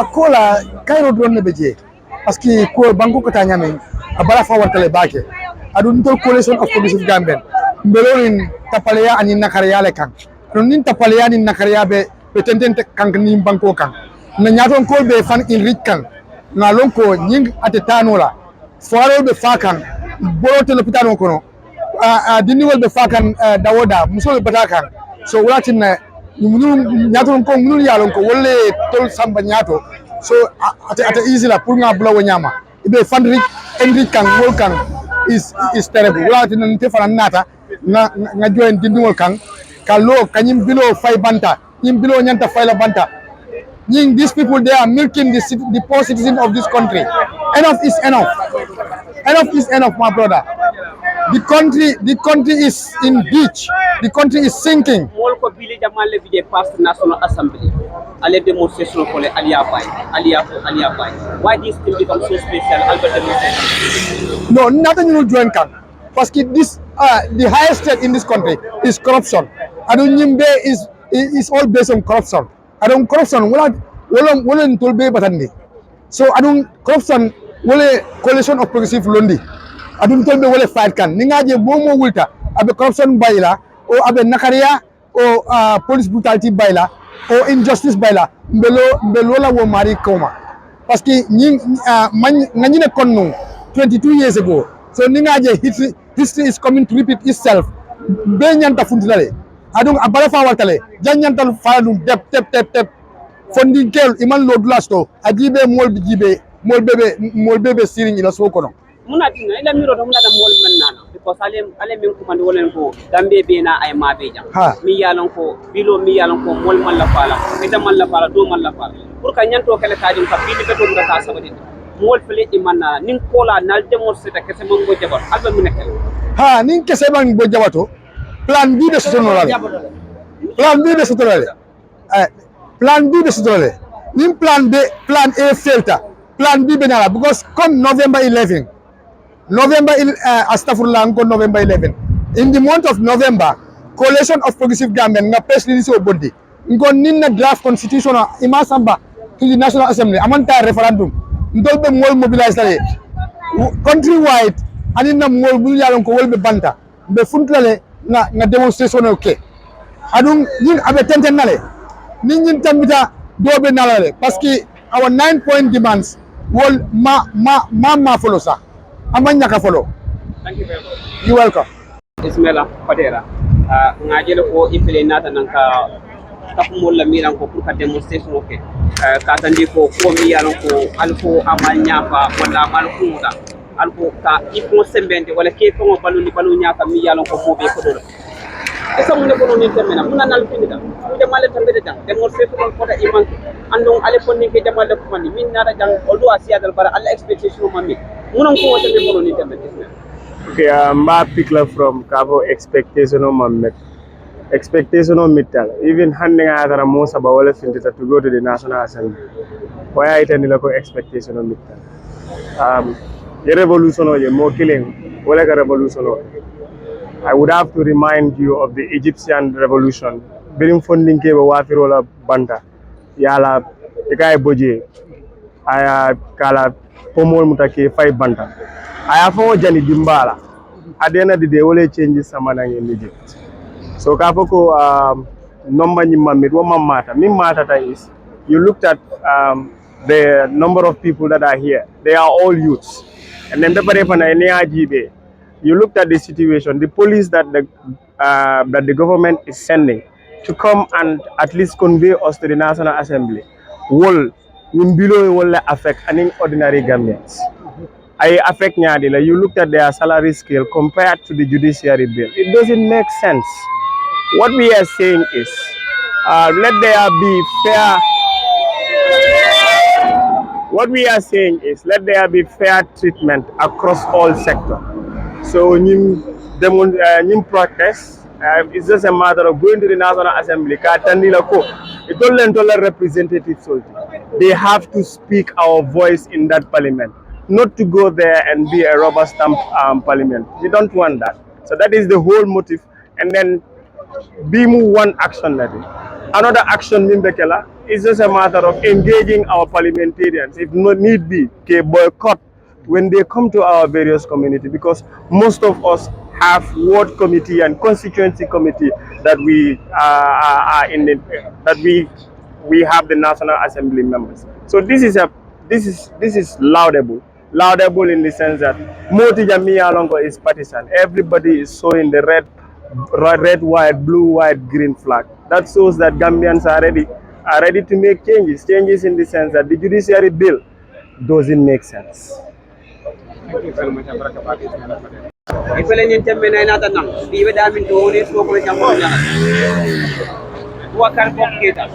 akola kairo drone beje parce que ko banko ko tanyame abala fa wartale bake adun tol coalition of progressive gamben mbelorin tapaleya ani nakariya le kan non nin tapaleya ni nakariya be tentente kan ni banko kan na nyaton ko be fan in rik kan na lon ko nying ate tanola faro be fakan borote l'hôpital kono diniwol be fakan dawoda musol batakan so walatin na nyaton ko munul yalon ko wolle tol samba nyato so ate easy la pour nga bula nyama ibe fandri enri kan wol kan is terrible walatin na te fana nata nga join diniwol kan kalo kanyim bilo fay banta nyim bilo nyanta fay la banta these people they are milking the poor citizens of this country. Enough is enough. Enough is enough, my brother. The country is in ditch. The country is sinking. Molko bili jamalle bije past National Assembly. Ale demonstration for Aliapai. Why this thing become so special? Albert demonstration. No, nothing will join can. Because this the highest state in this country is corruption. Adunyimbe is all based on corruption. Adon corruption wala ntolbe batandi. So adon corruption wala coalition of progressive londi. Adon tolbe wala fight kan. Ningaje momo wulta abe corruption bayla o abe nakaria o police brutality bayla o injustice bayla mbelo la wo mari koma. Parce que nganyine konno 22 years ago. So ningaje history is coming to repeat itself. Be nyanta fundilale. Adung abala fa wartale janyantal faadum tep fondin kel iman lo glasto ajibe mol bebe siring ila sokono muna tina ila miro to muna da mol men nana because ale men ko mande wolen ko gambe be na ay mabe jam mi yalon ko bilo mi yalon ko mol man la fala ita man la fala do man la fala pour ka nyanto kele kadim ka bidi beto ngata ka sabade mol fele imanna nin kola nal demor seta kese mango jabar alba mi nekel nin kese mango jabato plan B de sotonolale plan B de sotonolale nin plan A failta plan B benala because come November 11 astagfirullah November 11 in the month of November coalition of progressive government nga press release o bondi ngon ninna draft constitution imasamba to the National Assembly amanta referendum ndolbe mol mobilize tale countrywide aninna mol bul yalon ko wolbe banta be funtale nga demonstration okay adum yin abe tenten nale nin tambita dobe nalale parce que our 9-point demands wol ma follow sa amanya ka follow. Thank you very much. You welcome. Ismaila Fadera ngajele ko ifele nata nanka tapumol la miran ko pour ka demonstration okay ka tandi ko mi yaron ko alko amal nyafa wala amal kuda alko ka ifo sembende wala ke ko balu nyaka mi yaron ko mobe ko do esa mun ko non temena mun nan finida mu jamale tambede jang demonstration ko da iman andon ale fonni ke jamale ko mani min nada jang odo asiadal bara alla expectation mami mun ko wote be ko non temena. Okay, ma pikla from Kavo expectation of Mamet. Expectation of Mittal. Even handing out a most about all to go to the National Assembly. Why I tell you expectation of Mittal. The revolution or the more killing, or like a revolution. I would have to remind you of the Egyptian revolution. Being funding came Wafirola Banta. Yala, the guy Boje. I kala Pomol Mutake 5 Banta. I have found Jani Dimbala. At the end of the day, all changes Samanang in Egypt. So Kapoko number Nimamid, what matter? Me matter is you looked at the number of people that are here. They are all youths. And then you looked at the situation, the police that the government is sending to come and at least convey us to the National Assembly will affect any ordinary Gambians. I affect Nyadila. You looked at their salary scale compared to the judiciary bill. It doesn't make sense. What we are saying is, let there be fair. What we are saying is, let there be fair treatment across all sectors. So, in protest, it's just a matter of going to the National Assembly. It don't representatives. They have to speak our voice in that parliament. Not to go there and be a rubber stamp parliament. We don't want that. So that is the whole motive. And then be one action that is. Another action Mimbekela is just a matter of engaging our parliamentarians, if no need be, okay, boycott when they come to our various community, because most of us have ward committee and constituency committee that we are in the, that we have the National Assembly members. So this is laudable. Laudable in the sense that Moti Jamia Longo is partisan. Everybody is showing the red, white, blue, white, green flag. That shows that Gambians are ready to make changes in the sense that the judiciary bill doesn't make sense. Thank you very much. Ifele ni tembe na inata nang biwe dami ndoni so ko jambo jana wa kar ko keta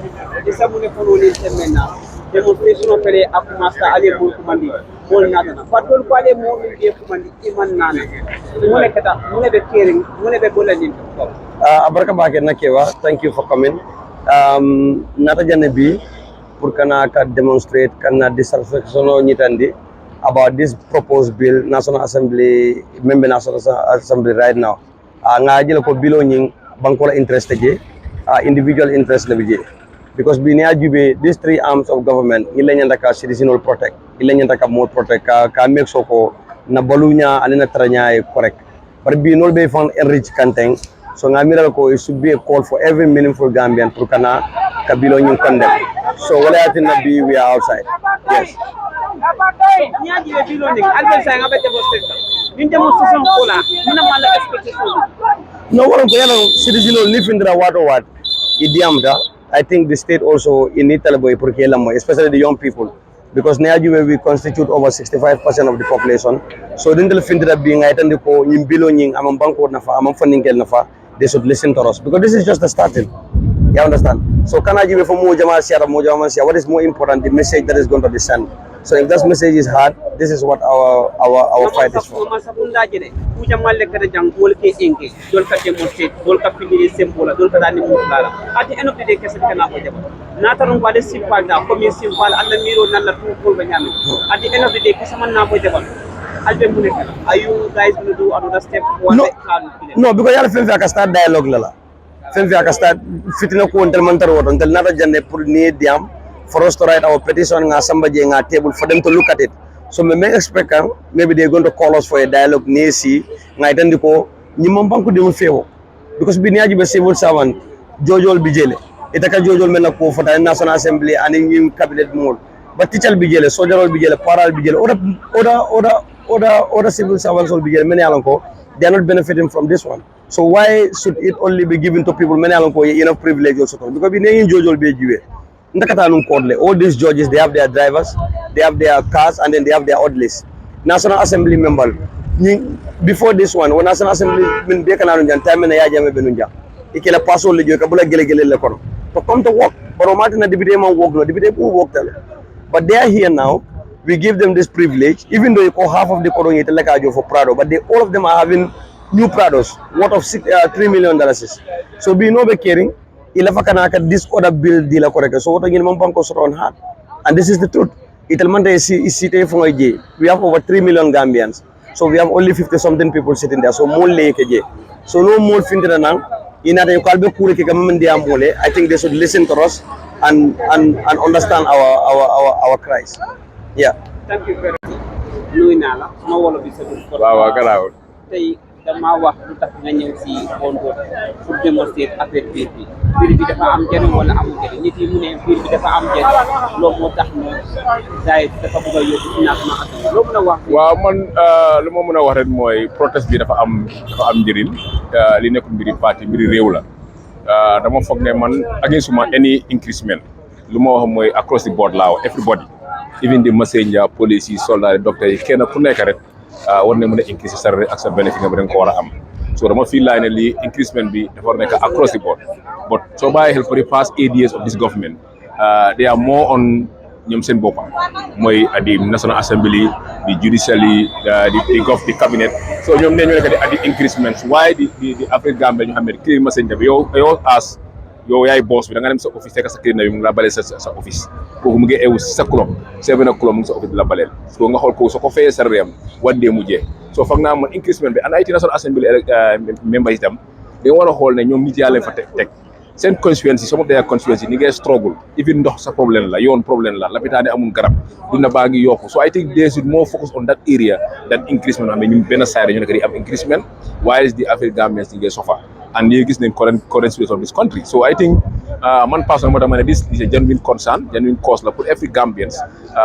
isa mune ko ni tembe na demonstration fele akumasta ale bul kumandi bol nata na patol ko ale mo ni be kumandi iman nana mune keta mune be kering mune be bolani ko abaraka bake nakewa, thank you for coming. Nata jane bi pour kana ka demonstrate kana dissatisfaction nyitandi about this proposed bill National Assembly member National Assembly right now. Nga jël ko bilo ñing bankola interest je individual interest la bije because bi ne ajube these three arms of government illa ñanda ka citizenal protect illa ñanda ka more protect ka make so ko na balunya anena tranya correct but bi nol be fan enrich kanteng so nga miral ko it should be a call for every meaningful Gambian pour kana ka bilo ñing condemn so wala yatina bi we are outside. Yes. Nyaji be bilo ni albe sa nga be demonstration ni demonstration ko la mina mala expectation no waron ko yalo citizenal lifindra wato wat idiamda. I think the state also in Italy pour que lamo especially the young people because Niajuwe we constitute over 65% of the population so dindel findra being itandi ko nyim bilo nying amam banko nafa amam fundingel nafa they should listen to us because this is just the starting. You understand? So Kanajiwe for more Jama Sierra, what is more important, the message that is going to be sent. So if that message is hard, this is what our fight is for. At the end of the day, at the end of the day, are you guys going to do another step? No, because you have to start dialogue. Since we have start fitina ko until nata jande pour ni diam for us to write our petition nga somebody nga table for them to look at it. So me expect maybe they're going to call us for a dialogue nesi nga itandi ko nyimam banku demu fewo because bi niaji be civil servant jojol bijele itaka jojol mena ko fota National Assembly and in cabinet mode but teacher bijele soldier bijele paral bijele other civil servants will bijele many alonko they are not benefiting from this one. So why should it only be given to people many enough privilege also? Because we need judges be given. All these judges, they have their drivers, they have their cars, and then they have their orderlies. National Assembly member. Before this one, when National Assembly been back and time na yaja me benunja. Ikela paso le jo kabula gele le kono. To come to work, but Martin and deputy man work no, deputy who work tell. But they are here now. We give them this privilege, even though you call half of the kono like ajo for Prado, but all of them are having new Prados worth of $3 million. So be no be caring. Ilafa kanaka this other bill deal correct. So what again mampanko on hard. And this is the truth. Italmanta is sitting for we have over 3 million Gambians. So we have only 50 something people sitting there. So more lake so no more finna nang. Inata you kalbe kure ke kamamendia mole. I think they should listen to us and understand our cries. Yeah. Thank you very much. Luinala, no one of you. Wow, dama wax lu tax nga ñëw ci Bondo pour démontrer affaire bi dafa am jëriñ wala amul jëriñ nit yi mu ne biir bi dafa am jëriñ loolu moo tax ñu daay dafa bëgg a yóbbu financement ak loolu mën a wax waaw man lu ma mën a wax rek mooy protest bi dafa am njëriñ li nekk mbiri parti mbiri réew la dama foog ne man against any increasement lu ma wax mooy across the board laa everybody even the messenger police yi soldat yi docteur yi kenn ku nekk rek war na mën a increase sa ak sa benefit nga ko war a am so dama feel like ne lii increasement bi dafa war nekk across the board but soo bàyyi xel for the past 8 years of this government they are more on ñoom seen boppam mooy di National Assembly di judiciary di cabinet so ñoom ne ñu nekk di addi increasements waaye di Afrique Gambie ñu xam ne kii messenger bi yow as yow yaay boss bi da nga dem sa office fekk sa kii na mu la baleel sa office kooku mu ngi eewu 7 o'clock mu ngi sa office la baleel so nga xool ko soo ko fayee sa réem wandee mujjee so foog naa man increasement bi and ay National Assembly member itam da nga war a xool ne ñoom nit yàlla fa teg seen constituency some of their constituency ni ngay struggle even ndox sa problème la yoon problème la lapitaane amul garab duna baa ngi yokku so I think they should more focus on that area than increasement xam ne ñun benn side ñu nekk di am increasement while the African Gambians ni ngay suffer and you gis nañ current situation of this country so I think man personally moo tax ma ne this is a genuine concern genuine cause la pour every Gambians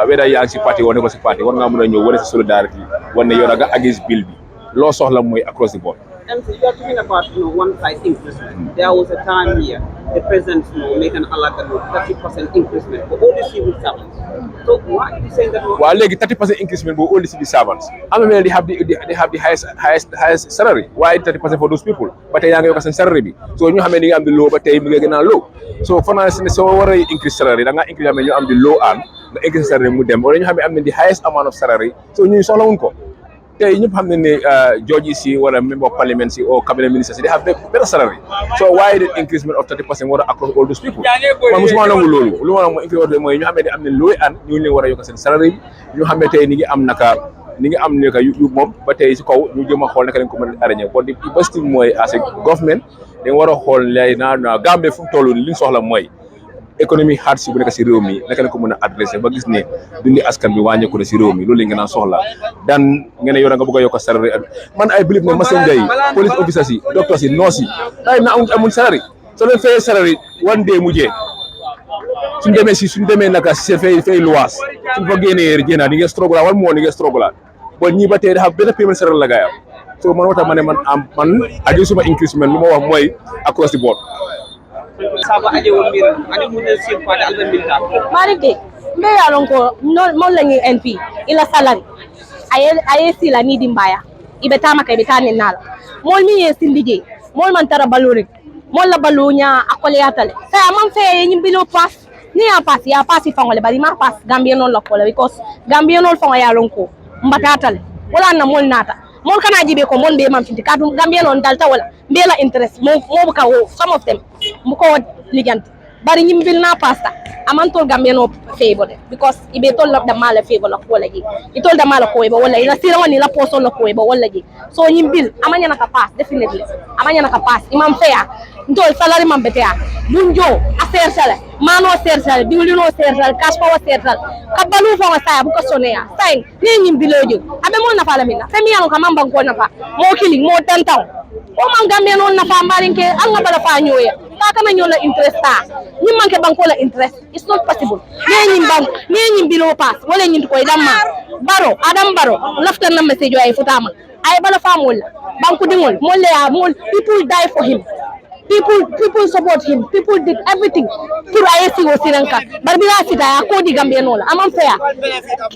whether yaa ngi si parti wala ko si parti war ngaa mën a ñëw wane si solidarity wane yow da nga against bill bi loo soxla mooy across the board. And so you're talking about one side increasement. There was a time here the president made an alert 30% increasement for all the civil servants. So why are you saying that? Well, like 30% increasement for all the civil servants. I mean, they have the highest salary. Why 30% for those people? But they don't have salary. So you have many am the low, but they are low. So for now, so what increase salary? They increase you am the low and the increase salary with them. Or you have the highest amount of salary. So you so long ko. Tey ñëpp xam nañ ne judges yi wala member of parliament yi or cabinet ministers they have better salary so why the increasement of 30% war across all those people man musuma nangu loolu lu ma increase mooy ñu xam ne am nañ looy an ñu leen war a yokk seen salary bi ñu xam ne tey ni ngi am naka yu moom ba tey si kaw ñu jëm a xool naka lañ ko mën a arrangé bon di best mooy as a government dañ war a xool lay na Gambie fu mu toll li ñu soxla mooy économie hardship bu nekk si réew mi naka la ko mën a adressé ba gis ne dundi askan bi wàññeeku na si réew mi loolu la ngeen a soxla dan ngeen yor nga bëgg a yokk salary man I believe ne messenger yi police officers yi doctors yi nurse yi day na amul salary soo leen fayee salary one day mu jee suñ demee naka si seen fay luwaas suñ fa génnee jéena di ngeen struggle wala moo ni ngeen struggle bon ñi ba tey dafa benn payment salary la gaayam so man wata ma ne man aji suma increasement lu ma wax mooy across the board Saba aje wo mbir ani mu ne sin faade alba milta maride mbe yalon ko mon lañi NP ila salary aye sila ni dimbaya ibe tama kay betane nala mol mi ye sindije mol man tara balure mol la balunya akole yatale sa man fe ñi bilo pass ni ya pass fangole bari mar pass Gambia non la ko because Gambia non fango yalon ko mbatatale wala na mol nata mol kana jibe ko mon be mam finti kadu Gambia non dalta wala be la interest mo ka wo some of them mu ko liganti bari ñimbil na pasta amantol Gambia no favor because ibe tol la mala favor la ko laji itol da mala ko wala ila sira woni la poso la ko wala ji so ñimbil amanya naka pass definitely amanya naka pass imam feya ndol salary mam betea dunjo affaire sala mano sersal diwlino sersal kaspa wa sersal kabalu fa wa saya bu ko soneya say ni ñimbilojo abe mo na fa la minna femi yalo ka mamba ko na fa mo killing mo tantaw o man Gambia non na fa mbarinke anga bala fa ñoya ka kana ñola interest ta ñi manke banko la interest it's not possible ne ñim bilo pass wala ñi ko damma adam baro lafta na message ay futama ay bala fa mol banku dingol mol ya mol people die for him people support him people did everything pour ayesi wo siranka bar bi sita ko di Gambia no la amam fair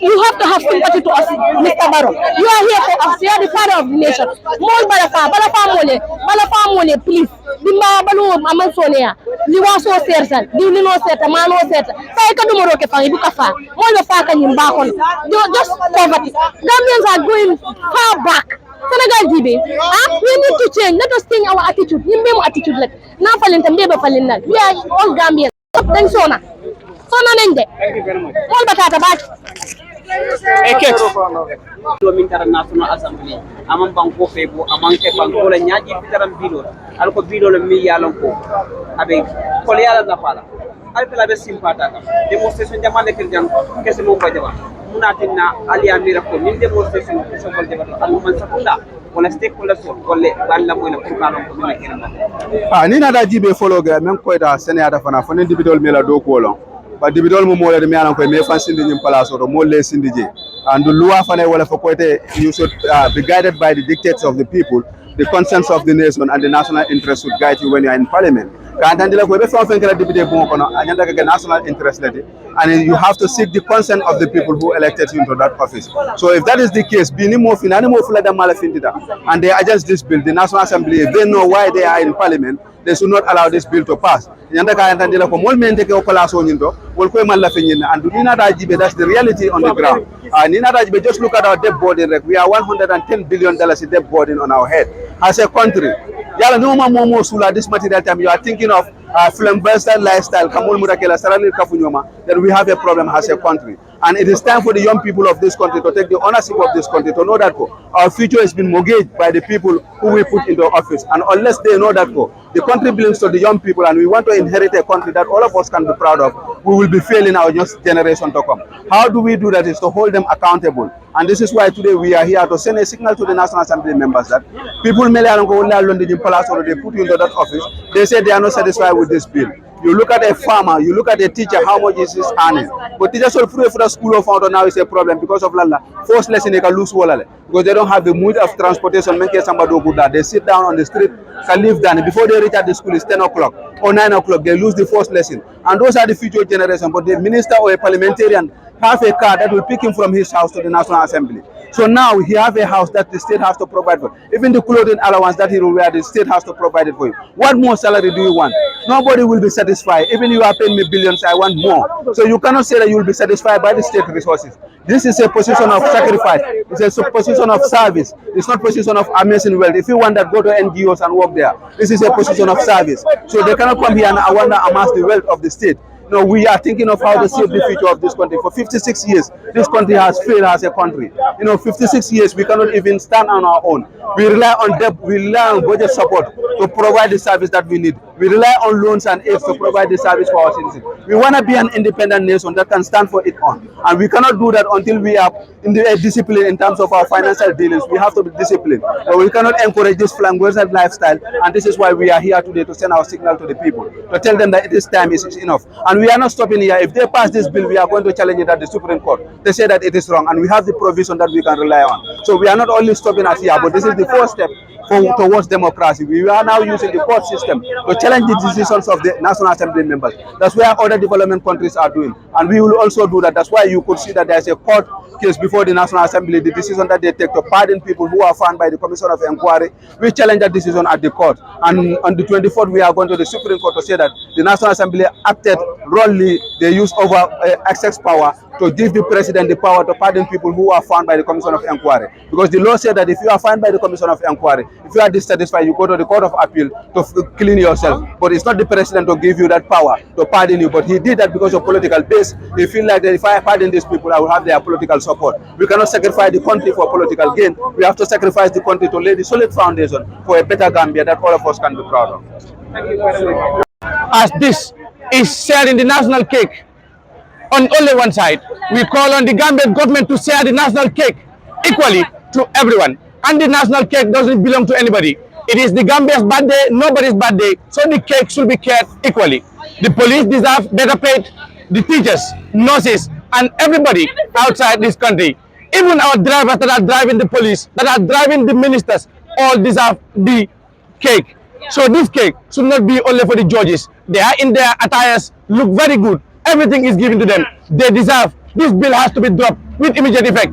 you have to have sympathy to us Mr. Barrow you are here for us you are the father of the nation mol bala fa mole please dimba balu amam sonia li waso sersal di ni no seta mano seta tay ka dumoro ke fa ibuka fa mol fa ka nyim ba kon just poverty Gambians are going far back Senegal jibe we need to change let us change our attitude yimbe mo attitude lek na falen tambe ba falen nal we are all Gambians dañ sona nañ de mol batata ba do min tara national assembly amam banko febo amam ke banko la nyaaji fitaram bilo alko bilo mi yalon ko abe ko yala na fala alpela be simpata kam demonstration jamane kirjan kese mo ko jaba munatinna ali amira ko min demonstration ko sobol jaba al man sakunda wala stakeholder so golle balla moy na pour kalon ko min kirma ni na da jibe follow ga men ko da sene ada fana fonen dibidol mela do ko lon ba dibidol mo mo le mi alan ko me fan sindi nyim place do mo le sindi je and the law fana wala for kote you should be guided by the dictates of the people the consent of the nation and the national interest should guide you when you are in parliament kandandila ko be fa fen kala député bon kono anyanda ka national interest lati and you have to seek the consent of the people who elected you into that office so if that is the case bini mo finani mo fula da mala findida and they against this bill the national assembly if they know why they are in parliament they should not allow this bill to pass nyanda ka andandila ko mol mente ke o place o nyindo wol koy malla fe nyina and ni na da jibe that's the reality on the ground ni na da jibe just look at our debt burden we are $110 billion in debt burden on our head as a country yala no mo sula this material time you are thinking of flamboyant lifestyle kamul murakela sarali kafunyoma then we have a problem as a country And it is time for the young people of this country to take the ownership of this country, to know that our future has been mortgaged by the people who we put into office. And unless they know that the country belongs to the young people and we want to inherit a country that all of us can be proud of, we will be failing our next generation to come. How do we do that? Is to hold them accountable. And this is why today we are here to send a signal to the National Assembly members that people may they put you into that office. They say they are not satisfied with this bill. You look at a farmer, you look at a teacher, how much is his earning. But teachers all free for the school of founder now is a problem because of Lala. First lesson they can lose wallet because they don't have the mode of transportation. Make somebody do good. They sit down on the street, can live down. Before they reach at the school, it's 10 o'clock or 9 o'clock. They lose the first lesson. And those are the future generation. But the minister or a parliamentarian have a car that will pick him from his house to the National Assembly. So now he have a house that the state has to provide for. Even the clothing allowance that he will wear, the state has to provide it for you. What more salary do you want? Nobody will be satisfied. Even you are paying me billions, I want more. So you cannot say that you will be satisfied by the state resources. This is a position of sacrifice. It's a position of service. It's not a position of amassing wealth. If you want that, go to NGOs and work there. This is a position of service. So they cannot come here and want to amass the wealth of the state. No, we are thinking of how to save the future of this country. For 56 years, this country has failed as a country. 56 years, we cannot even stand on our own. We rely on debt, we rely on budget support to provide the service that we need. We rely on loans and aids to provide the service for our citizens. We want to be an independent nation that can stand for its own. And we cannot do that until we are in the discipline in terms of our financial dealings. We have to be disciplined. But we cannot encourage this flamboyant lifestyle. And this is why we are here today to send our signal to the people, to tell them that this time is enough. And we are not stopping here. If they pass this bill, we are going to challenge it at the Supreme Court. They say that it is wrong. And we have the provision that we can rely on. So we are not only stopping at here, but this is the first step towards democracy. We are now using the court system to challenge the decisions of the National Assembly members. That's where other development countries are doing. And we will also do that. That's why you could see that there's a court case before the National Assembly, the decision that they take to pardon people who are found by the Commission of Inquiry. We challenge that decision at the court. And on the 24th, we are going to the Supreme Court to say that the National Assembly acted wrongly. They used over excess power to give the president the power to pardon people who are found by the Commission of Inquiry. Because the law said that if you are found by the Commission of Inquiry, if you are dissatisfied, you go to the Court of Appeal to clean yourself. But it's not the president to give you that power to pardon you. But he did that because of political base. He feel like that if I pardon these people, I will have their political support. We cannot sacrifice the country for political gain. We have to sacrifice the country to lay the solid foundation for a better Gambia that all of us can be proud of. Thank you very much. As this is sharing the national cake on only one side, we call on the Gambian government to share the national cake equally to everyone. And the national cake doesn't belong to anybody. It is the Gambia's birthday, nobody's birthday, so the cake should be cared equally. The police deserve better paid, the teachers, nurses, and everybody outside this country. Even our drivers that are driving the police, that are driving the ministers, all deserve the cake. So this cake should not be only for the judges. They are in their attires, look very good. Everything is given to them. They deserve. This bill has to be dropped with immediate effect.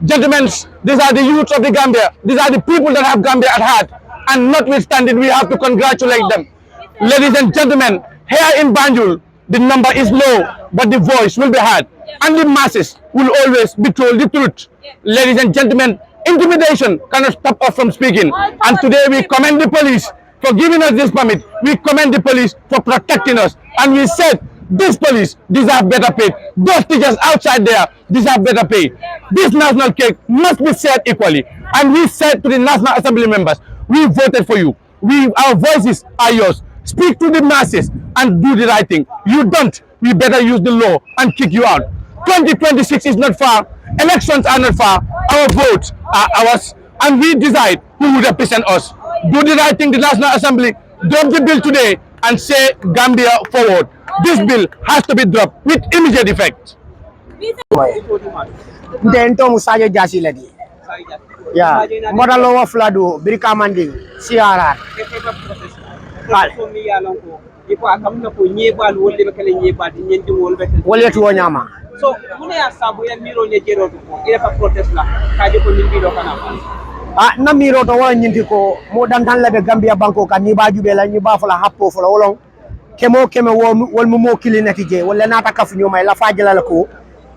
Gentlemen, these are the youths of the Gambia. These are the people that have Gambia at heart. And notwithstanding, we have to congratulate them. Ladies and gentlemen, here in Banjul, the number is low, but the voice will be heard. And the masses will always be told the truth. Ladies and gentlemen, intimidation cannot stop us from speaking. And today we commend the police for giving us this permit. We commend the police for protecting us. And we said, this police deserve better pay. Those teachers outside there deserve better pay. This national cake must be shared equally. And we said to the National Assembly members, we voted for you. Our voices are yours. Speak to the masses and do the right thing. You don't, we better use the law and kick you out. 2026 is not far. Elections are not far. Our votes are ours. And we decide who will represent us. Do the right thing, the National Assembly. Drop the bill today and say Gambia forward. This bill has to be dropped with immediate effect. Ndento musaje jasi ladi. Ya, modalo wa flado birika manding siara. Wole tu wanyama. So, mune ya sabu ya miro nye jero tuko. Ile pa protest la kaje ko nimbido kana. Na miro to wala nyinti ko mo dantan labe Gambia banko kan ni ba jube la ni ba fala happo fala wolong. Kemo wol mo kilinati je wala nata kaf nyoma la fajala la ko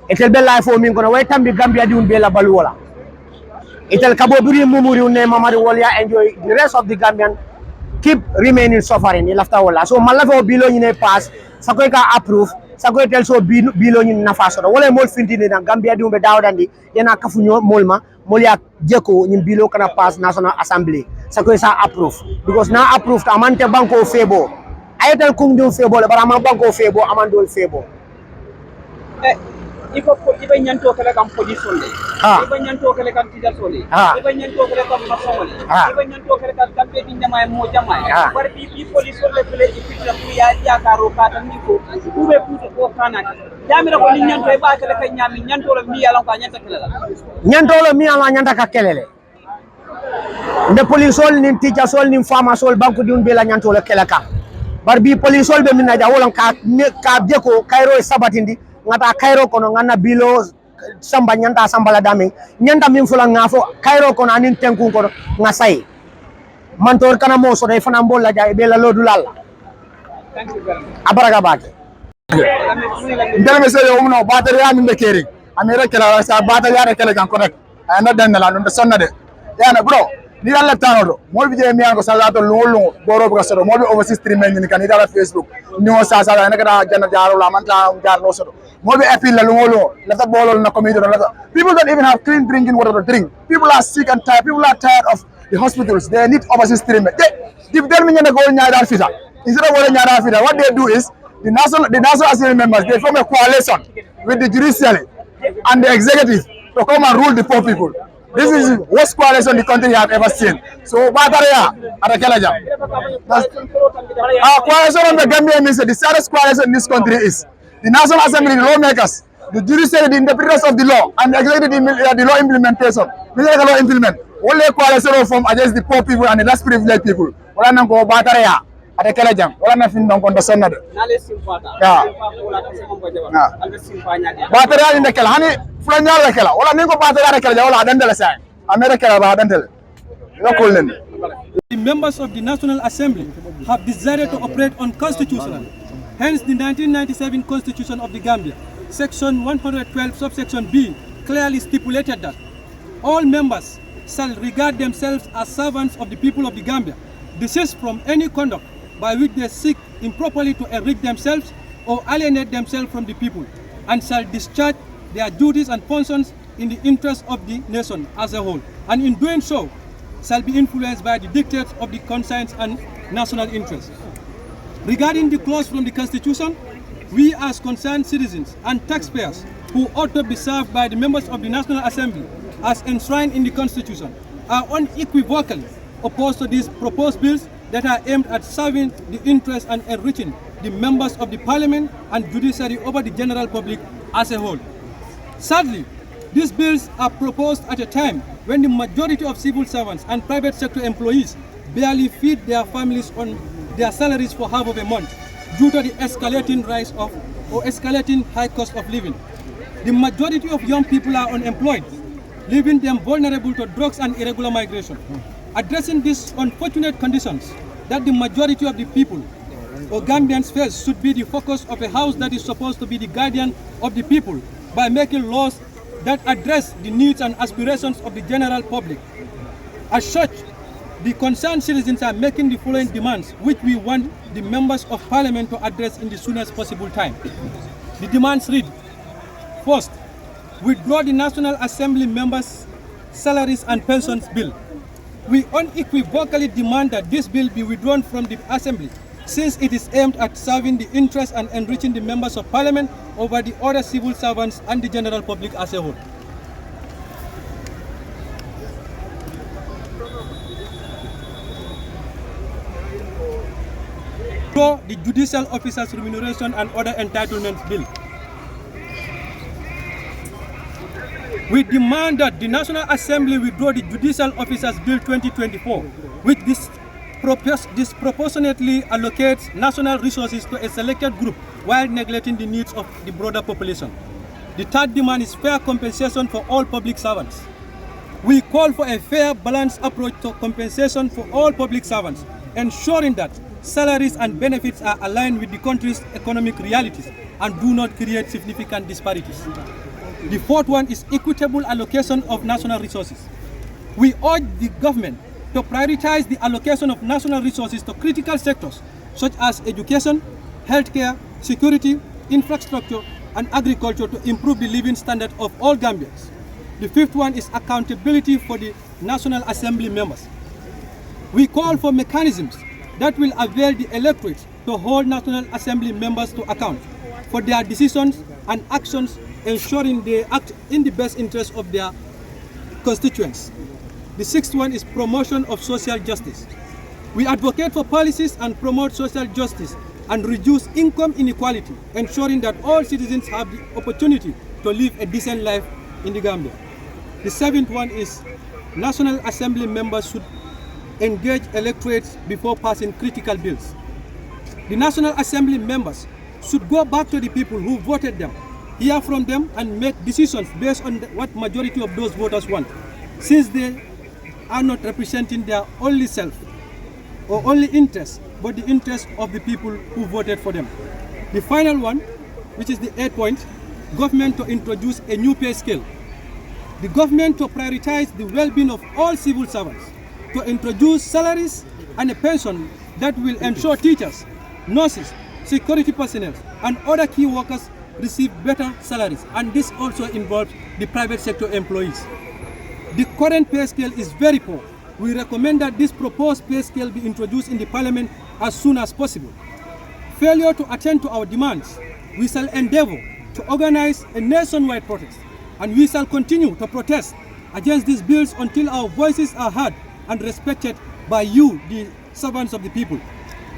etel be life o min kono way tambi Gambia diun be la balu wala etel kabo buri mumuri ne mamari wol ya enjoy the rest of the Gambian keep remaining suffering lafta wala so malafa o bilo ni ne pass sakoy ka approve sago tel so bilo ni nafa so wala mol fintini na Gambia di umbe dawdandi yana kafu molma molya jeko ni bilo kana pass National Assembly sago sa approve because na approve ta amante banko febo ayatal kungdum febo le barama banko febo amandol febo iba nyanto kala kam position le iba nyanto kala kam tida sole iba nyanto kala kam masole iba nyanto kala kam kambe bi nyama mo jama bar bi position le fele ifitra ku ya karo kata ni ko ube puto ko kana jamira ko ni nyanto e ba kala kay nyami nyanto lo mi yalon ka nyanta kala nyanto lo mi yalon nyanta ka kelele nde police sol ni teacher sol ni fama sol banko di be la nyanto lo kala ka bar bi police sol be minna ja wolon ka jeko kayro sabatindi ngata kairo kono ngana bilo samba nyanta sambala dami nyanta min fula ngafo kairo kono anin tenku kono ngasai mantor kana mo so day fana mbolla jaay be la lodu lalla abaraga baake ndel me sey umno batari ya min be keri amere kala sa batari ya kala kan correct ana danna non de sonna de yana bro ni dalla tanodo mo bi je mi ango sa to lungu boro ko so mo bi overseas streaming ni kan ida Facebook ni o sa na kada janna jaaro la man ta jaar no so mo be appeal la lungu la ta bolol na community la people don't even have clean drinking water to drink. People are sick and tired. People are tired of the hospitals. They need overseas treatment. Give them a goal fita. Instead of going fita, what they do is the national assembly members, they form a coalition with the judiciary and the executive to come and rule the poor people. This is the worst coalition the country have ever seen. So Bataria at a Kelaja. Our coalition on the Gambia means the saddest coalition in this country is the National Assembly, the lawmakers, the judiciary, the interpreters of the law, and the executive, the law implementation. We like the law implement. Only coalition form against the poor people and the less privileged people. Wala nang ko Bataria at a Kelajam. Wala na fin dong kon sonad. Bataria in the Kelani, Flanya la Kela. Wala ningo Bataria Kelaja. Wala dandela sa. America ba dandel. The members of the National Assembly have decided to operate unconstitutionally. Hence, the 1997 Constitution of the Gambia, Section 112, subsection B, clearly stipulated that all members shall regard themselves as servants of the people of the Gambia, desist from any conduct by which they seek improperly to enrich themselves or alienate themselves from the people, and shall discharge their duties and functions in the interest of the nation as a whole, and in doing so, shall be influenced by the dictates of the conscience and national interest. Regarding the clause from the Constitution, we as concerned citizens and taxpayers who ought to be served by the members of the National Assembly as enshrined in the Constitution are unequivocally opposed to these proposed bills that are aimed at serving the interests and enriching the members of the Parliament and judiciary over the general public as a whole. Sadly, these bills are proposed at a time when the majority of civil servants and private sector employees barely feed their families on their salaries for half of a month due to the escalating rise of or escalating high cost of living. The majority of young people are unemployed, leaving them vulnerable to drugs and irregular migration. Addressing these unfortunate conditions that the majority of the people or Gambians face should be the focus of a house that is supposed to be the guardian of the people by making laws that address the needs and aspirations of the general public. As such, the concerned citizens are making the following demands, which we want the members of Parliament to address in the soonest possible time. The demands read: first, withdraw the National Assembly members' salaries and pensions bill. We unequivocally demand that this bill be withdrawn from the Assembly, since it is aimed at serving the interests and enriching the members of Parliament over the other civil servants and the general public as a whole. The Judicial Officers' Remuneration and Other Entitlements Bill. We demand that the National Assembly withdraw the Judicial Officers Bill 2024, which disproportionately allocates national resources to a selected group while neglecting the needs of the broader population. The third demand is fair compensation for all public servants. We call for a fair, balanced approach to compensation for all public servants, ensuring that salaries and benefits are aligned with the country's economic realities and do not create significant disparities. The fourth one is equitable allocation of national resources. We urge the government to prioritize the allocation of national resources to critical sectors such as education, healthcare, security, infrastructure and agriculture to improve the living standard of all Gambians. The fifth one is accountability for the National Assembly members. We call for mechanisms that will avail the electorate to hold National Assembly members to account for their decisions and actions, ensuring they act in the best interest of their constituents. The sixth one is promotion of social justice. We advocate for policies and promote social justice and reduce income inequality, ensuring that all citizens have the opportunity to live a decent life in the Gambia. The seventh one is National Assembly members should engage electorates before passing critical bills. The National Assembly members should go back to the people who voted them, hear from them, and make decisions based on what majority of those voters want, since they are not representing their only self or only interest, but the interest of the people who voted for them. The final one, which is the 8th point, government to introduce a new pay scale. The government to prioritize the well-being of all civil servants, to introduce salaries and a pension that will ensure teachers, nurses, security personnel, and other key workers receive better salaries, and this also involves the private sector employees. The current pay scale is very poor. We recommend that this proposed pay scale be introduced in the Parliament as soon as possible. Failure to attend to our demands, we shall endeavor to organize a nationwide protest, and we shall continue to protest against these bills until our voices are heard and respected by you, the servants of the people.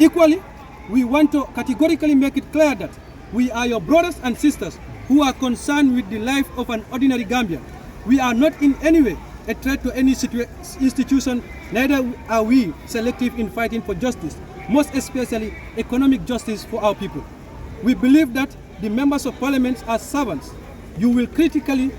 Equally, we want to categorically make it clear that we are your brothers and sisters who are concerned with the life of an ordinary Gambian. We are not in any way a threat to any institution, neither are we selective in fighting for justice, most especially economic justice for our people. We believe that the members of parliament are servants. You will critically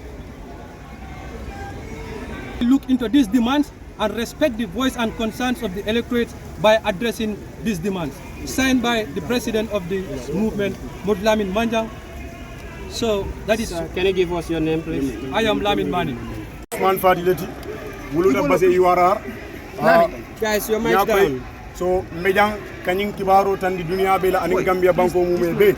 look into these demands and respect the voice and concerns of the electorate by addressing these demands. Signed by the president of the movement, Mod Lamin Manjang. So that is. Can you give us your name, please? I am Lamin Mani. Man Fadileti, Wuluda Base URR. Guys, your mic down. So, Mejang, Kanying Kibaro, Tandi Dunia Bela, and Gambia Banco Mumbe.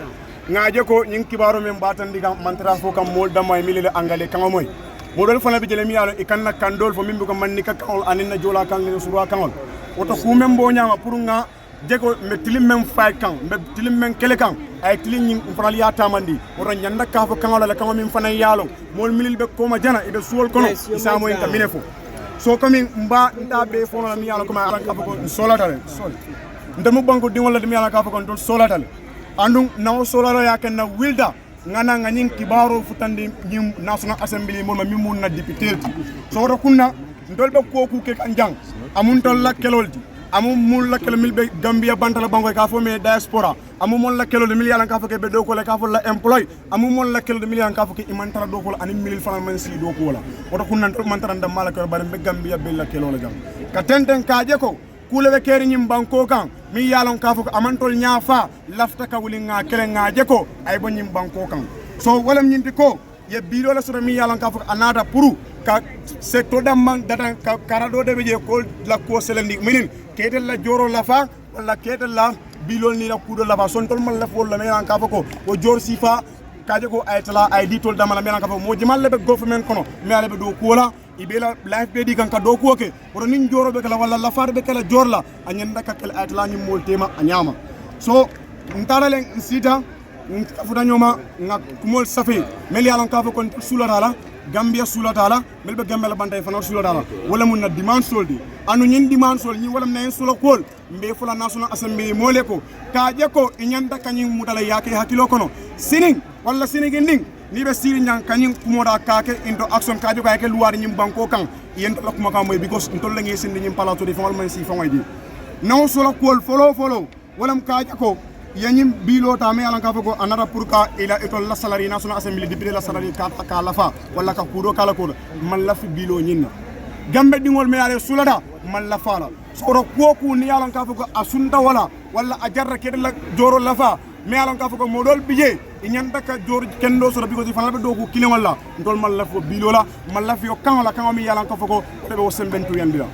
Najeko, Ning Kibaro, Membatan, Mantra Foka, Molda, my Mille Angale Kamamoy. Model Fanabilemia, Ikana Kandol for Mimbuka Manika Kal, and in the Jola Kang, Sura Kang. What a Kumembonya, Purunga, Jeko, Metilim Fight Kang, Metilim Kelekang, I cleaning Fralia Tamandi, or Yanda Kafa Kamala Kamim Fanayalo, Mol Milbe Komajana, it is Swol Kono, Samo in Kaminefo. So coming Mba Ndabe for Miala Kama Solatale, sorry. The Mubango Dimola Miala Kafa control Solatale. Andung now Solara Yakana Wilda, Nana Nanin Kibaro Futandi National Assembly Mona Mimuna Deputy. So Rokuna, Dolba Koku Kanjang, Amuntola Keloldi. Amu mulla kelo milbe Gambia bantala bango ka fo me diaspora amu mon la kelo de million ka fo ke be do ko la ka fo la employ amu mon la kelo de million ka fo ke imantara do ko ani mil fana man si do ko wala oto kunnan to mantara ndam mala ko bare be Gambia be la kelo la jam ka tenten ka je ko kule be keri nyim banko kan mi yalon ka fo amantol nyaafa lafta ka wuli nga kele nga je ko ay bo nyim banko kan so walam nyinti ko ye biro la sura mi yalon ka fo anata puru ka secteur dam data ka karado de be je ko la ko selendi minin ketel la joro la fa wala ketel la bilol ni la kudo la fa son tol man la fo la melan ka fako o jor sifa kaje ko aytala ay ditol dama la melan ka fo mo jimal le be government kono me ala be do ko la ibela life be di kan ka do ko ke o nin joro be kala wala la far be kala jor la anyanda ka kala aytala ni mol tema anyama so ntara len sita fuda nyoma nga kumol safi mel yalan ka fo kon sulatala Gambia sulatala melbe Gambia bantay fana sulatala wala mun na demand soldi anu nyin demand sol nyi wala nay sula kol mbe fula national assembly mole ko ka je ko nyanda kanyi mutala yake hakilo kono sining wala siniginding ni be siri nyang kanyi kumoda kake into action ka je ko yake luwari nyim banko kan yendo la kuma ka moy because ntol la ngi sindi nyim palato di fawal man si faway di no sula kol follow wala ka je ko yanyim bilo ta me alan ka fako anara pour ka ila école la salari national assembly député la salari ka la fa wala ka kudo kala ko man la fi bilo nyinna gambe dingol me ale sulada man la fala soro koku ni alan ka fako asunda wala a jarra kede la joro la fa me alan ka fako modol bije inyanta ka jor kendo soro biko di fala be do ko kile wala ndol man la fo bilo la man la fi o kan la kan mi alan ka fako be o sembentu yandira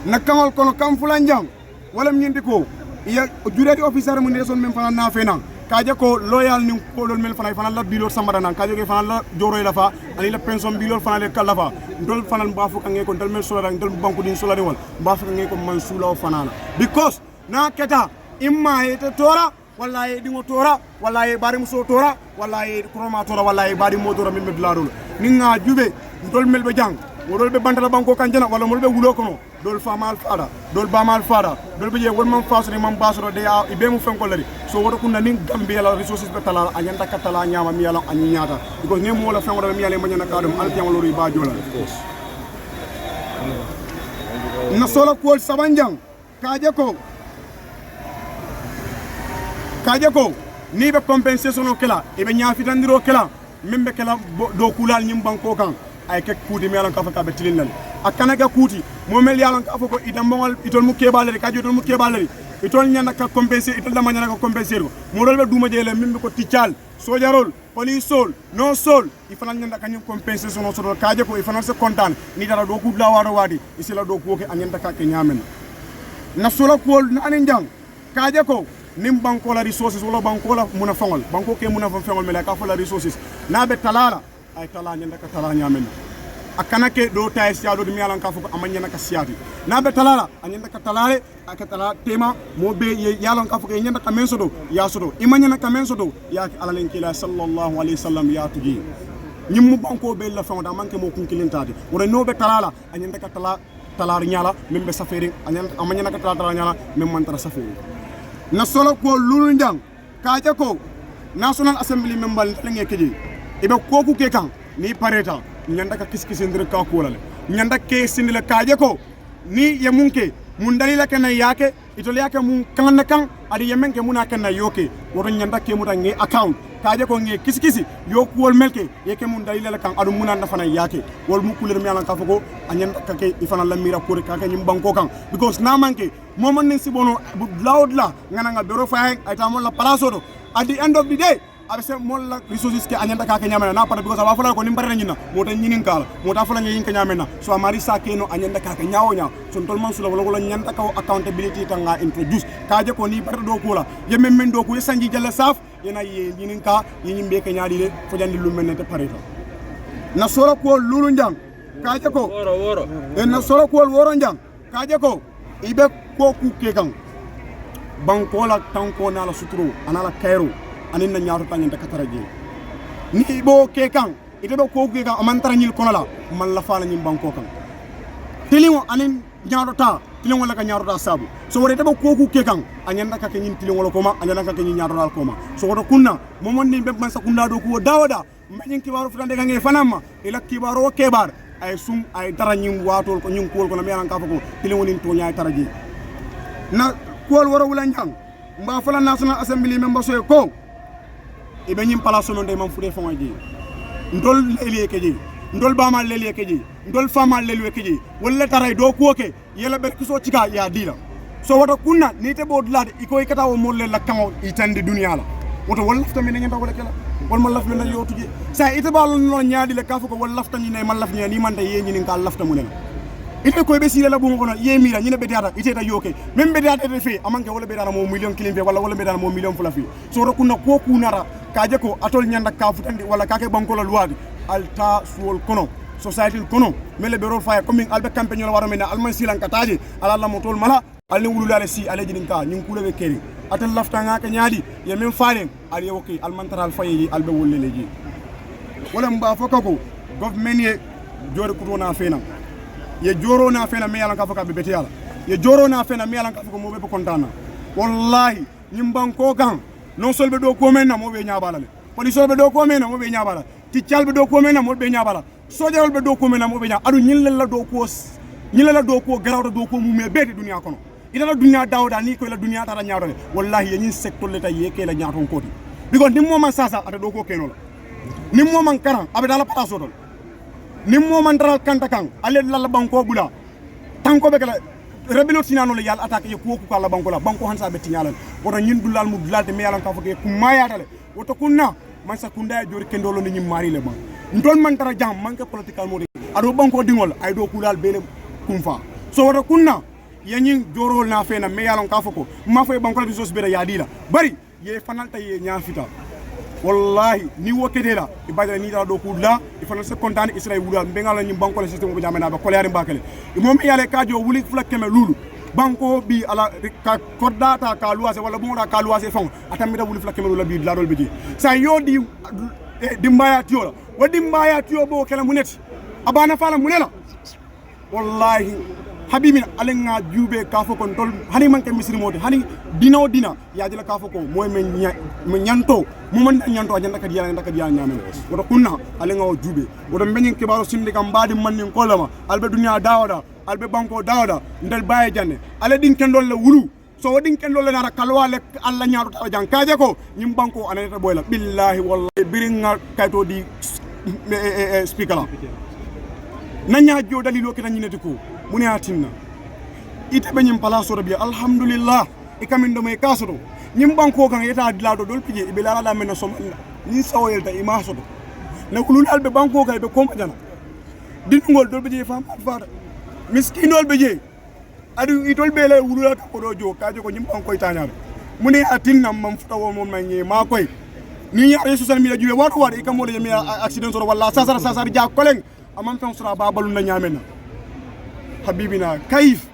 na kanol kono kam fulanjang wala nyindi ko iya juredi officer mun reson men fana na fena kaje ko loyal ni ko lol mel fana la bilo samara nan kaje ko fana la joro la fa ani la pension bilo fana le kala fa ndol fana mbafu kange ko dal mel sola ndol banku din sola wol mbafu kange ko man sula fana because na keta imma ete tora wallahi dingo tora wallahi bari muso tora wallahi kroma tora wallahi bari modora min be bladol ninga jube ndol mel be jang wodol be bantala banko kanjana wala molbe wulo kono dol famal fada dol bamal fada dol be je won man fasri man basoro de ya ibe mu fenko lari so wodo kunna nin gambia la resources be tala anyanda katala nyama mi yalla anyi nyata because ne mo la fenko be mi yalla manyana kadum alpian lori ba jola na sola ko sabanjang kaje ko ni be compensation o kala ibe nyafitandiro kala membe kala do kulal nyim banko kan ay kek kuti mi yalan ka fa ka be tilinal akana ga kuti mo mel yalan ka fa ko idam mongol itol mu kebalere ka jotol mu kebalere itol nyanda ka compenser itol da nyanda ka compenser mo dol be duma jele mimbe ko ticcal sojarol police sol no sol ifana nyanda ka nyim compensation o so kaje ko ifana se kontan ni dara do kudla waro wadi isila do ko ke anyanda ka ke nyamen na sola ko na njang kaje ko nim banko la resources wala banko la muna fangol banko ke muna fangol mele ka fa la resources na be talala ay tala nyanda ka tala nyamen akana ke do tay siado de mialan ka fuko amanya naka siati na be talala anyanda ka talale akatala tema mo be yalon ka fuko nyanda ka mensodo ya sodo imanya naka mensodo ya alalen kila sallallahu alaihi wasallam ya tugi nyimmu banko be la fawda manke mo kunkilintade wala no be talala anyanda ka talar nyala membe saferi amanya naka tala nyala mem mantara saferi na solo ko lulu ndang kaje ko national assembly member lenge keji ibe koku ke kan ni pareta nyanda ka kiskisi ndire ka ko lale nyanda ke sindile kaje ko ni yemunke mun dalila kana yake itol yake mun kanna kan adi yemenke muna kana yoke woto nyanda ke muta nge account kaje ko nge kiskisi yoku wol melke yake mun dalila kan adu muna na fana yake wol mu kulir mi alan ka fako anyanda ka ke ifana la mira ko ka nyim banko kan because na manke momon nin sibono loud la ngana nga bero fa ay ta mon la palaso do at the end of the day abe se mol la resources ke anyanda ka nyamena na para because aba fala ko nimbare nyina mota nyinin kala mota fala nyin ka nyamena so amari sa ke no anyanda ka nyaawo nya so tol man sula wala nyanta ka accountability tanga introduce kaje ko ni bardo ko la yemme men do ko sanji jalla saf yena ye nyinin ka yinin be ka nyaadi de fo jandi lu men te pareta na solo ko lulu njang kaje ko woro na solo ko woro njang kaje ko ibe ko ku ke kan banko la tanko na la suturo anala kairo anin na nyaato tangenta kataraje ni bo ke kan ite be ko ke kan amantara nyil kono la man la fala nyim banko kan tilingo anin nyaato ta tilingo la ka nyaato ta sabu so wore te be ko ku ke kan anyanda ka nyin tilingo la koma anyanda ka nyin nyaato dal koma so woto kunna momon ni be man sakunda do ko dawada manyin kibaru futande ka nge fanama ila kibaru kebar ay sum ay dara nyim watol ko nyim ko ko na melan ka fako tilingo nin to nyaay taraje na ko woro wula njang mba fala national assembly member so ko ibe nyim palaso non de mam fude fon aji ndol leliye keji ndol bama leliye keji ndol fama leliye keji wala taray do ko ke yela ber kiso cika ya dila so wata kunna ni te bod lade iko ikata o molle la kamo itande dunya la woto wala lafta men nyanta wala kala wal man laf men yotuje sa ite bal no nyaadi le kafu ko wala lafta ni ne man laf ni man tay ye ni ka lafta mu ne ite ko be sire la bu mo kono ye mira nyine be data ite ta yoke même be data fe amanke wala be data mo million kilim fe wala be data mo million fula fi so ro kunna ko kunara kaje ko atol nyanda ka futandi wala kake banko la luwadi alta suwol kono society kono mele be rol fay comme albe campagne la waro mena alman silan kataje ala la motol mala alni wululale si ale jinin ka nyin kula be keri atal lafta nga ka nyaadi ye men falen al yoke almantaral fayi albe wollele ji wala mba fokako government ye jori kutona fena ye joro na fena me yalan ka faka be beti yala ye joro na fena me yalan ka faka mo be kontana wallahi nyim banko kan non solbe do ko men na mo be nyaabala le police solbe do ko men na mo be nyaabala ti calbe do ko men na mo be nyaabala soja solbe do ko men na mo be nyaa adu nyilla la do ko garawta do ko mu me beti dunya kono ida la dunya dawda ni ko la dunya tara nyaadole wallahi ye nyin sector le tay ye ke la nyaaton koti because nim mo man sasa ata do ko keno la nim mo man karan abe dala pata sodol nim mo man dara kanta kan ale la banko bula tanko be kala rebelo tinano le yalla attaque ye ko ko la banko hansa be tinyalal woto nyin dulal mu dulal de me yalan ka fake ku mayatale woto kunna man sa kunda jori kendolo ni nyim mari le man ndol man dara jam man ka political mode ado banko dingol ay do kulal bele kumfa so woto kunna yanyin jorol na fena me yalan ka fako ma fay banko bi sos be ya dila bari ye fanalta ye ñafita wallahi ni wokkedela e badara ni da do kula e fanal se contane israël wula mbengala ni banko le système ko jamena ba kolere mbakale e mom yale kajo wuli fula keme lulu banko bi ala ka kordata ka luase wala bonda ka luase fon atamita wuli fula keme lulu bi la dol bi sa yodi dimbaya tiola wadi dimbaya tio bo kala muneti abana fala munela wallahi habimin alenga jube kafo kon tol hani man ke misri mode hani dino dina ya dila kafo ko moy men nyanto mo man nyanto ajanda ka diala ndaka diala nyamen wodo kunna alenga o jube wodo menyin ke baro sindi kam badi mannin kolama albe dunya dawda albe banko dawda ndel baye janne ale din ken dol la wulu so wadin ken dol na kalwale alla nyaado ta jan kaje ko nyim banko anata boyla billahi wallahi biringa kayto di speaker la nanya jo dalilo ke nanyineti ko mune atinna ite be nyim palaso rabbi alhamdulillah e kamin do may kasoto nyim banko kan yeta dilado dol pije e be la la men so ni sawoyel ta ima soto na kulun albe banko kay be koma jana dinugol dol beje fam fata miskinol beje adu itol be la wulula ko do jo kaje ko nyim banko itanyar mune atinna mam futawo mom manye ma koy ni ya social media juwe wato wade e kamole mi accident so wala sasar ja koleng amam tan sura babalu na nyamena habibina kayif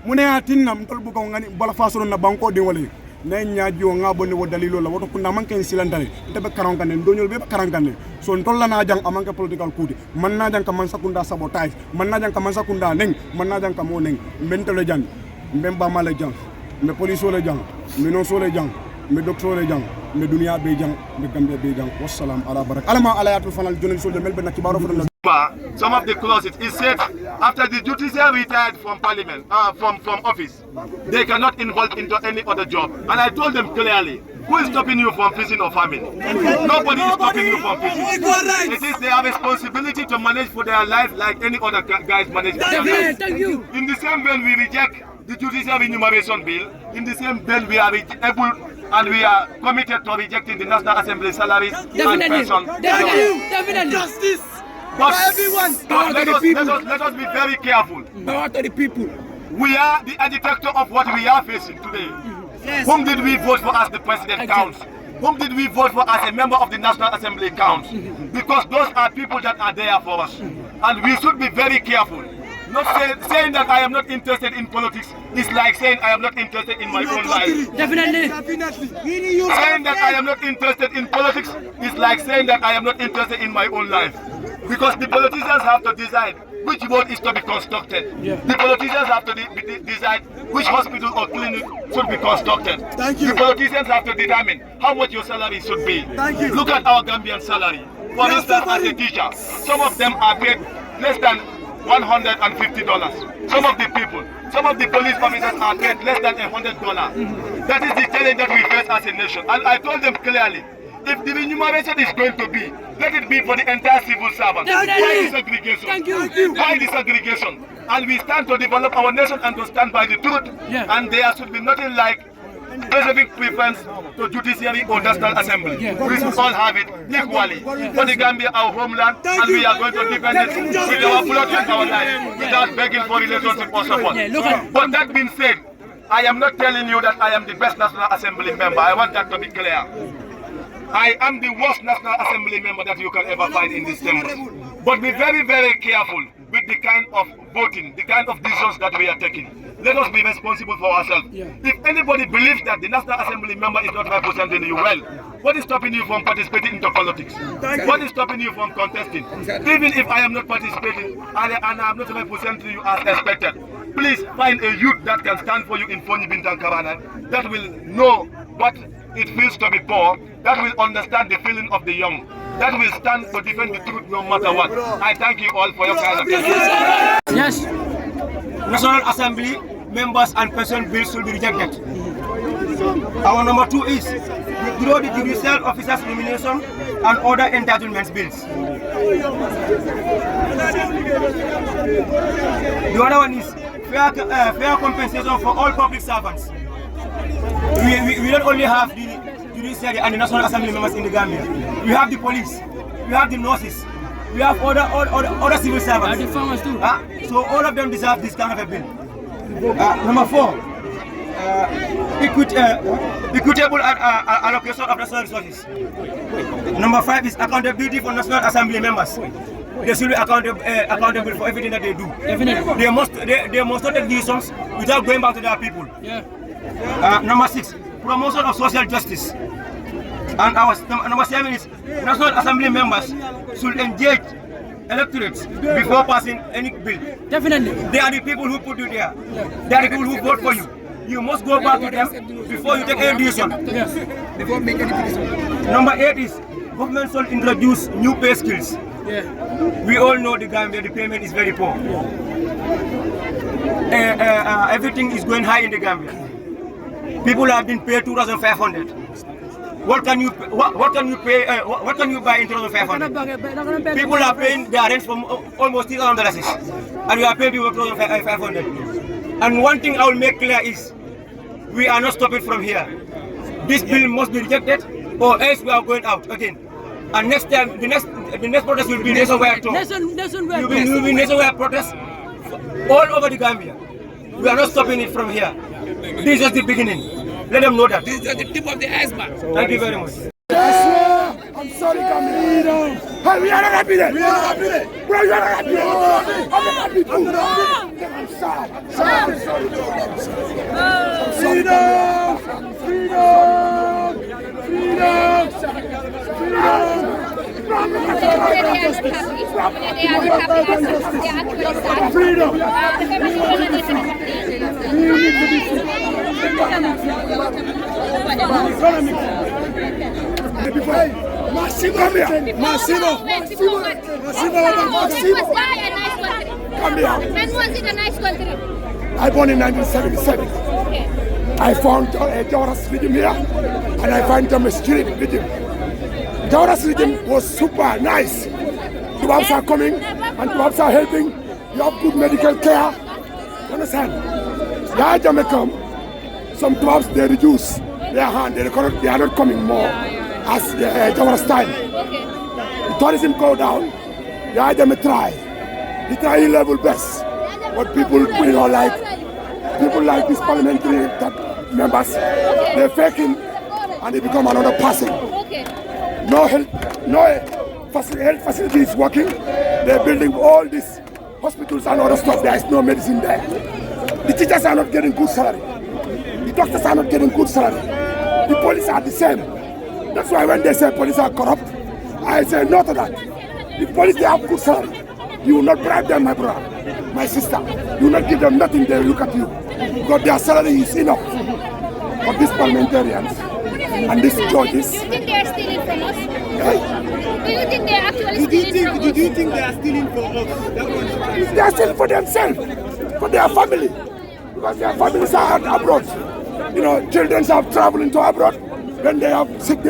mune atinna mtol bu ko ngani bala fasoro na banko de wala na nyaaji o ngabo ni wodalilo la woto kunna manke silantare tebe karankane ndonyol be karankane so ntolla na jang amanke political kuti man na jang ka man sakunda sabotage man na jang ka man sakunda neng man na jang ka mo neng mentele jang mbemba mala jang me police le jang me non so le jang me docteur le jang me dunia be jang me gambia be jang wassalam ala barak alama alayatul fanal jonen so de melbe na kibaro fa some of the clauses. It said after the judiciary retired from parliament, from office, they cannot involve into any other job. And I told them clearly, who is stopping you from fishing or farming? Nobody is stopping you from fishing. It is their responsibility to manage for their life like any other guys manage for their life. In the same way we reject the judiciary enumeration bill, in the same way we are able and we are committed to rejecting the National Assembly salaries and pension. Definitely. Justice. But everyone, let us be very careful. Power to the people. We are the agitator of what we are facing today. Yes. Whom did we vote for as the president counts? Whom did we vote for as a member of the National Assembly counts? Because those are people that are there for us. And we should be very careful. Not saying that I am not interested in politics is like saying I am not interested in my own life. Definitely. Saying that I am not interested in politics is like saying that I am not interested in my own life. Because the politicians have to decide which road is to be constructed. Yeah. The politicians have to decide which hospital or clinic should be constructed. Thank you. The politicians have to determine how much your salary should be. Thank you. Look at our Gambian salary. For instance, as a teacher, some of them are paid less than $150. Some of the police officers are paid less than $100. That is the challenge that we face as a nation. And I told them clearly, if the remuneration is going to be, let it be for the entire civil servants. Why disaggregation? Thank you. Why disaggregation? And we stand to develop our nation and to stand by the truth. Yeah. And there should be nothing like specific preference to judiciary or national assembly. Yeah. We should all have it equally. For the Gambia, our homeland, and we are going to defend it with our blood and our life, without begging for relationship or support. But that being said, I am not telling you that I am the best National Assembly member. I want that to be clear. I am the worst National Assembly member that you can ever find in this chamber. But be very, very careful with the kind of voting, the kind of decisions that we are taking. Let us be responsible for ourselves. Yeah. If anybody believes that the National Assembly member is not representing you well, what is stopping you from participating into politics? What is stopping you from contesting? Even if I am not participating and I am not representing you as expected, please find a youth that can stand for you in Fonyi Bintang Karana, that will know what it feels to be poor, that will understand the feeling of the young, that will stand to defend the truth no matter what. I thank you all for your kind attention. Yes, National Assembly members and pension bills should be rejected. Our number 2 is withdraw the judicial officers' nomination and other entitlements bills. The other one is fair compensation for all public servants. We don't only have the judiciary and the National Assembly members in the Gambia. We have the police, we have the nurses, we have other civil servants. And the farmers too. So all of them deserve this kind of a bill. Number 4, equitable allocation of national resources. Number 5 is accountability for National Assembly members. They should be accountable for everything that they do. Definitely. They must not take decisions without going back to their people. Yeah. Number 6, promotion of social justice. And our number 7 is National Assembly members should engage electorates before passing any bill. Definitely. They are the people who put you there. They are the people who vote for you. You must go back to them before you take any decision. Yes. Before making any decision. Number 8 is government should introduce new pay skills. Yeah. We all know the Gambia, the payment is very poor. Everything is going high in the Gambia. People have been paid 2,500. What can you pay? What can you buy in 2,500? People are paying their rent from almost $3,000, and you are paying people 2,500. And one thing I will make clear is, we are not stopping from here. This bill must be rejected, or else we are going out again. And next time, the next protest will be nationwide too. Will be nationwide protest all over the Gambia. We are not stopping it from here. This is just the beginning. Let them know that. This is just the tip of the iceberg. Thank you very much. I'm sorry, Gambia. Hey, we are not happy there. We are not happy there. We are not happy there. I'm not happy too. I'm sad. I'm sorry. Freedom! Freedom! Freedom! Freedom! Massivo! Come here! Massivo! Come here! When was it a nice country? I born in 1977. Okay. I found Jawara's rhythm here, and I find Thomas Street rhythm. Jawara's rhythm was super nice. Tubabs are coming, and Tubabs are helping. You have good medical care. You understand? Yeah, Jamaica, some Tubabs, they reduce their hand, they are not coming more as Jawara's time. Okay. The tourism go down, yeah, Jamaica try. They try level best. But people, like these parliamentary members, they're faking and they become another person. Okay. No health facility is working. They're building all these hospitals and other stuff. There is no medicine there. The teachers are not getting good salary. The doctors are not getting good salary. The police are the same. That's why when they say police are corrupt, I say no to that. The police, they have good salary. You will not bribe them, my brother, my sister. You will not give them nothing, they look at you. Because their salary is enough. But these parliamentarians and these judges. Do you think they are stealing from us? Yeah. Do you think they are actually stealing from us? Do you think they are stealing from us? They are stealing for themselves, for their family. Because their families are abroad. You know, children are traveling to abroad. When they have sick,